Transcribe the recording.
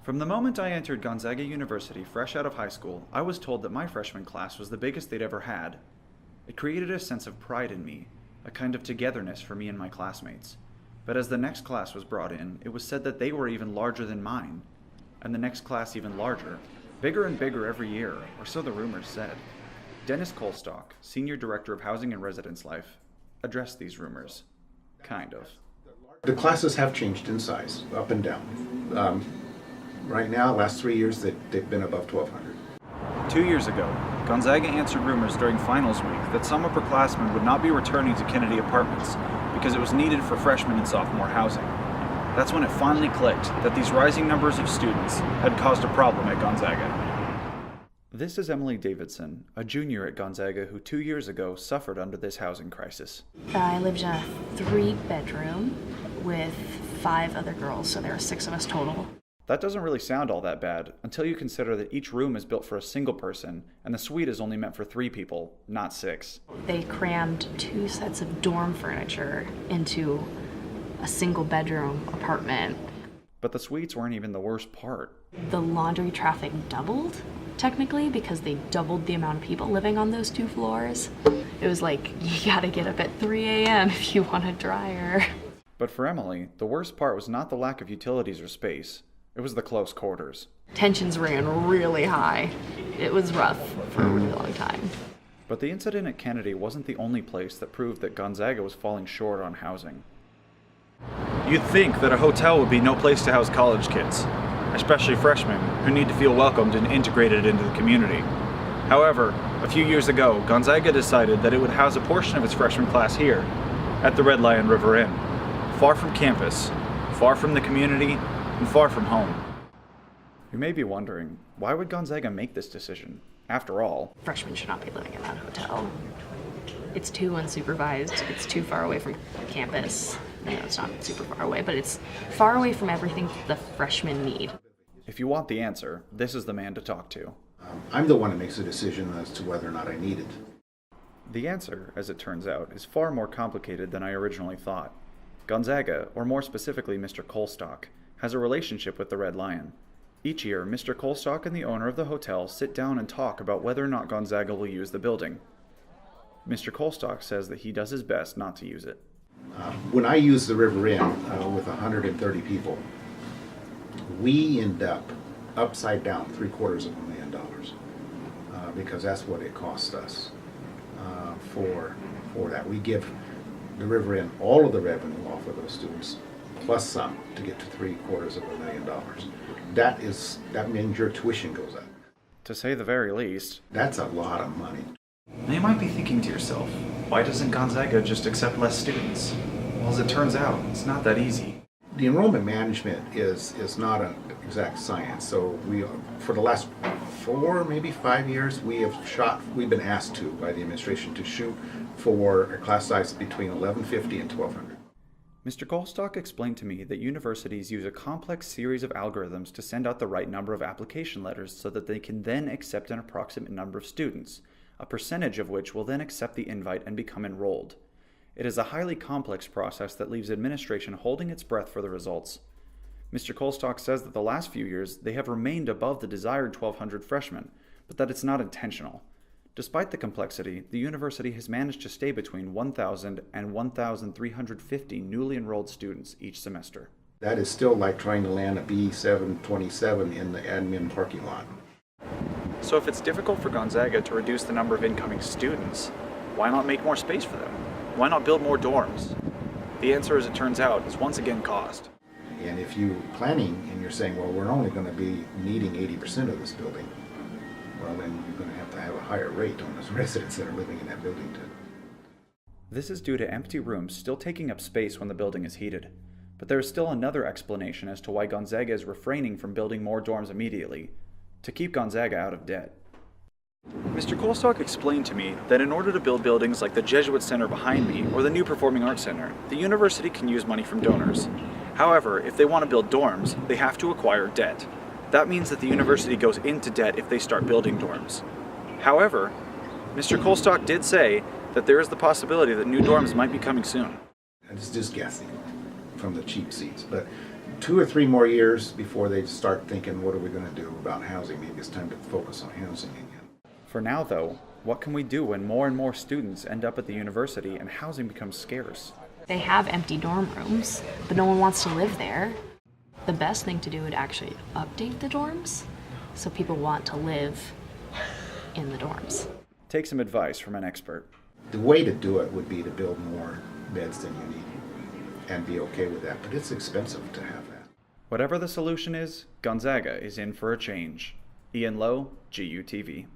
From the moment I entered Gonzaga University fresh out of high school, I was told that my freshman class was the biggest they'd ever had. It created a sense of pride in me, a kind of togetherness for me and my classmates. But as the next class was brought in, it was said that they were even larger than mine, and the next class even larger, bigger and bigger every year, or so the rumors said. Dennis Colstock, Senior Director of Housing and Residence Life, addressed these rumors. Kind of. The classes have changed in size, up and down. Right now, last 3 years, they've been above 1,200. 2 years ago, Gonzaga answered rumors during finals week that some upperclassmen would not be returning to Kennedy Apartments because it was needed for freshman and sophomore housing. That's when it finally clicked that these rising numbers of students had caused a problem at Gonzaga. This is Emily Davidson, a junior at Gonzaga who 2 years ago suffered under this housing crisis. I lived in a 3-bedroom with 5 other girls, so there were 6 of us total. That doesn't really sound all that bad until you consider that each room is built for a single person and the suite is only meant for 3 people, not 6. They crammed 2 sets of dorm furniture into a single bedroom apartment. But the suites weren't even the worst part. The laundry traffic doubled, technically, because they doubled the amount of people living on those 2 floors. It was like, you gotta get up at 3 a.m. if you want a dryer. But for Emily, the worst part was not the lack of utilities or space. It was the close quarters. Tensions ran really high. It was rough for a really long time. But the incident at Kennedy wasn't the only place that proved that Gonzaga was falling short on housing. You'd think that a hotel would be no place to house college kids, especially freshmen who need to feel welcomed and integrated into the community. However, a few years ago, Gonzaga decided that it would house a portion of its freshman class here, at the Red Lion River Inn, far from campus, far from the community, and far from home. You may be wondering, why would Gonzaga make this decision? After all, Freshmen should not be living in that hotel. It's too unsupervised, it's too far away from campus. It's not super far away, but it's far away from everything the freshmen need. if you want the answer, this is the man to talk to. I'm the one that makes the decision as to whether or not I need it. The answer, as it turns out, is far more complicated than I originally thought. Gonzaga, or more specifically Mr. Colstock, has a relationship with the Red Lion. Each year, Mr. Colstock and the owner of the hotel sit down and talk about whether or not Gonzaga will use the building. Mr. Colstock says that he does his best not to use it. When I use the River Inn with 130 people, we end up upside down $750,000 because that's what it costs us for that. We give the River Inn all of the revenue off of those students plus some to get to $750,000. That means your tuition goes up. To say the very least. That's a lot of money. Now you might be thinking to yourself, why doesn't Gonzaga just accept less students? Well, as it turns out, it's not that easy. The enrollment management is not an exact science. So for the last 4, maybe 5 years, we've been asked to by the administration to shoot for a class size between 1,150 and 1,200. Mr. Colstock explained to me that universities use a complex series of algorithms to send out the right number of application letters so that they can then accept an approximate number of students, a percentage of which will then accept the invite and become enrolled. It is a highly complex process that leaves administration holding its breath for the results. Mr. Colstock says that the last few years they have remained above the desired 1,200 freshmen, but that it's not intentional. Despite the complexity, the university has managed to stay between 1,000 and 1,350 newly enrolled students each semester. That is still like trying to land a B727 in the admin parking lot. So if it's difficult for Gonzaga to reduce the number of incoming students, why not make more space for them? Why not build more dorms? The answer, as it turns out, is once again cost. And if you're planning and you're saying, well, we're only going to be needing 80% of this building, well, then you're going to have a higher rate on those residents that are living in that building too. This is due to empty rooms still taking up space when the building is heated. But there is still another explanation as to why Gonzaga is refraining from building more dorms immediately, to keep Gonzaga out of debt. Mr. Colstock explained to me that in order to build buildings like the Jesuit Center behind me or the new Performing Arts Center, the university can use money from donors. However, if they want to build dorms, they have to acquire debt. That means that the university goes into debt if they start building dorms. However, Mr. Colstock did say that there is the possibility that new dorms might be coming soon. And it's just guessing from the cheap seats, but 2 or 3 more years before they start thinking, what are we going to do about housing? Maybe it's time to focus on housing again. For now, though, what can we do when more and more students end up at the university and housing becomes scarce? They have empty dorm rooms, but no one wants to live there. The best thing to do would actually update the dorms so people want to live in the dorms. Take some advice from an expert. The way to do it would be to build more beds than you need and be okay with that, but it's expensive to have that. Whatever the solution is, Gonzaga is in for a change. Ian Lowe, GUTV.